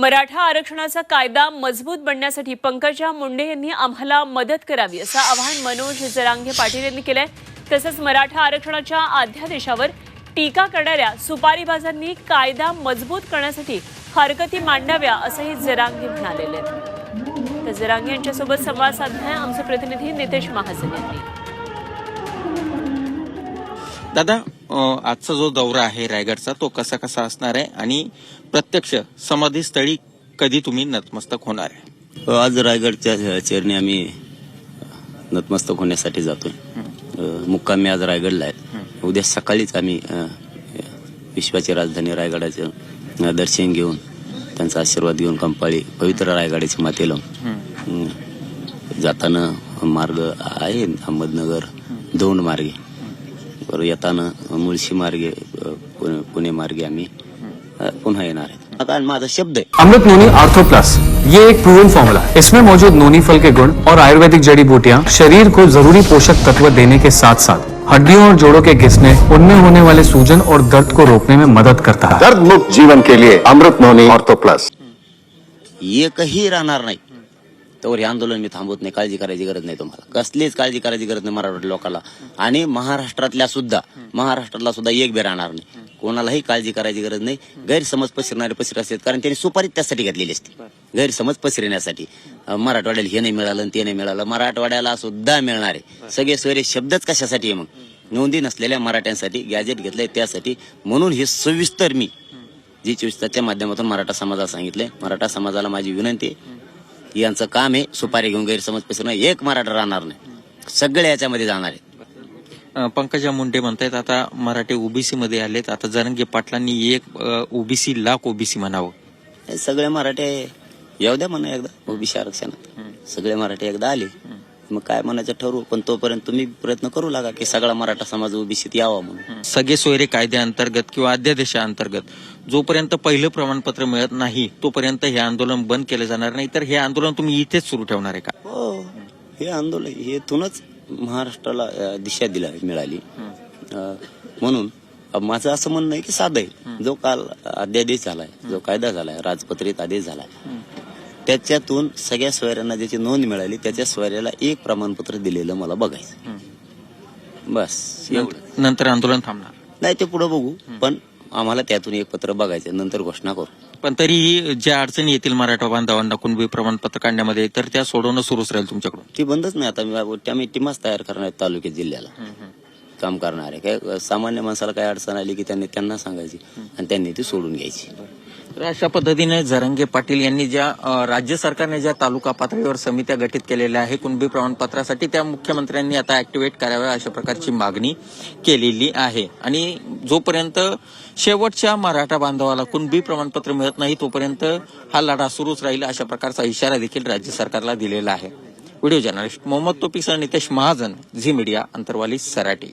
मराठा आरक्षणाचा कायदा मजबूत बनण्यासाठी पंकजा मुंडे यांनी आम्हाला मदत करावी असं आवाहन मनोज जरांगे पाटील यांनी केलंय। तसंच मराठा आरक्षणाच्या अध्यादेशावर टीका करणाऱ्या सुपारीबाजांनी कायदा मजबूत करण्यासाठी हरकती मांडाव्या असंही जरांगे म्हणाले। तर जरांगे यांच्यासोबत संवाद साधलाय आमचे प्रतिनिधी नितेश महाजन यांनी। दादा, आजचा जो दौरा आहे रायगडचा तो कसा कसा असणार आहे आणि प्रत्यक्ष समाधीस्थळी कधी तुम्ही नतमस्तक होणार आहे? आज रायगडच्या चरणी आम्ही नतमस्तक होण्यासाठी जातोय। मुक्कामी आज रायगडला आहे। उद्या सकाळीच आम्ही विश्वाची राजधानी रायगडाचं दर्शन घेऊन त्यांचा आशीर्वाद घेऊन कंपाळी पवित्र रायगडाची मातेला जाताना मार्ग आहे अहमदनगर दौंड मार्गे, येताना मुळशी मार्गे पुणे मार्गे आम्ही पुन्हा येणार आहे। आता माझा शब्द है अमृत नोनी आर्थो प्लस, ये एक प्रूवन फॉर्मूला है। इसमें मौजूद नोनी फल के गुण और आयुर्वेदिक जड़ी बूटियां शरीर को जरूरी पोषक तत्व देने के साथ साथ हड्डियों और जोड़ों के घिसने, उनमें होने वाले सूजन और दर्द को रोकने में मदद करता है। दर्द मुक्त जीवन के लिए अमृत नोनी आर्थो प्लस। एकही राहणार नाही तर हे आंदोलन मी थांबवत नाही। काळजी करायची गरज नाही, तुम्हाला कसलीच काळजी करायची गरज नाही मराठा लोकांना। आणि महाराष्ट्रातला सुद्धा एक बी राहणार नाही। कोणालाही काळजी करायची गरज नाही। गैरसमज पसरत असतात, कारण त्यांनी सुपारी त्यासाठी घेतलेली असते, गैरसमज पसरण्यासाठी। मराठवाड्याला हे नाही मिळालं ते नाही मिळालं, मराठवाड्याला सुद्धा मिळणार आहे। सगळे सोयरे शब्दच कशासाठी आहे? मग नोंदी नसलेल्या मराठ्यांसाठी गॅजेट घेतलंय त्यासाठी। म्हणून हे सविस्तर मी जी 24 माध्यमातून मराठा समाजाला सांगितलंय। मराठा समाजाला माझी विनंती आहे, यांचं काम आहे सुपारी घेऊन गैरसमज पसरणं। एक मराठा राहणार नाही, सगळे याच्यामध्ये जाणार आहेत। पंकजा मुंडे म्हणतायत आता मराठे ओबीसी मध्ये आलेत, आता जरांगे पाटलांनी एक ओबीसी लाख ओबीसी म्हणावं। सगळे मराठे येऊ द्या म्हणा एकदा ओबीसी आरक्षणात, सगळे मराठे एकदा आले मग काय म्हणायचं ठरवू। पण तोपर्यंत तुम्ही प्रयत्न करू लागा की सगळा मराठा समाज ओबीसीत यावा म्हणून। सगळे सोयरे कायद्याअंतर्गत किंवा अध्यादेशाअंतर्गत जोपर्यंत पहिलं प्रमाणपत्र मिळत नाही तोपर्यंत हे आंदोलन बंद केलं जाणार नाही। तर हे आंदोलन तुम्ही इथेच सुरू ठेवणार आहे का? हो, हे आंदोलन हेतूनच महाराष्ट्राला दिशा मिळाली। म्हणून माझं असं म्हणणं आहे की साधं आहे, जो काल अध्यादेश झालाय, जो कायदा झालाय, राजपत्रित आदेश झालाय, त्याच्यातून सगळ्या सोयऱ्यांना ज्याची नोंद मिळाली त्याच्या सोयऱ्याला एक प्रमाणपत्र दिलेलं मला बघायचं, बस एवढं। नंतर आंदोलन थांबणार नाही, ते पुढे बघू, पण आम्हाला त्यातून एक पत्र बघायचं, नंतर घोषणा करू। पण तरीही ज्या अडचणी येतील मराठा बांधवांना कुणबी प्रमाणपत्र काढण्यामध्ये तर त्या सोडवणं सुरूच राहील तुमच्याकडून? ती बंदच नाही। आता आम्ही टीमच तयार करणार आहेत, तालुक्यात जिल्ह्याला काम करणार आहे। काय सामान्य माणसाला काय अडचण आली की त्यांना सांगायची आणि त्यांनी ती सोडून घ्यायची। तर अशा पद्धतीने जरांगे पाटील यांनी ज्या राज्य सरकारने ज्या तालुका पातळीवर समित्या गठीत केलेल्या आहे कुणबी प्रमाणपत्रासाठी, त्या मुख्यमंत्र्यांनी आता ऍक्टिव्हेट कराव्या अशा प्रकारची मागणी केलेली आहे। आणि जोपर्यंत शेवटच्या मराठा बांधवाला कुणबी प्रमाणपत्र मिळत नाही तोपर्यंत हा लढा सुरूच राहील अशा प्रकारचा इशारा देखील राज्य सरकारला दिलेला आहे। व्हिडिओ जर्नलिस्ट मोहम्मद तोफिकसह नितेश महाजन, झी मीडिया, अंतरवाली, सराटी।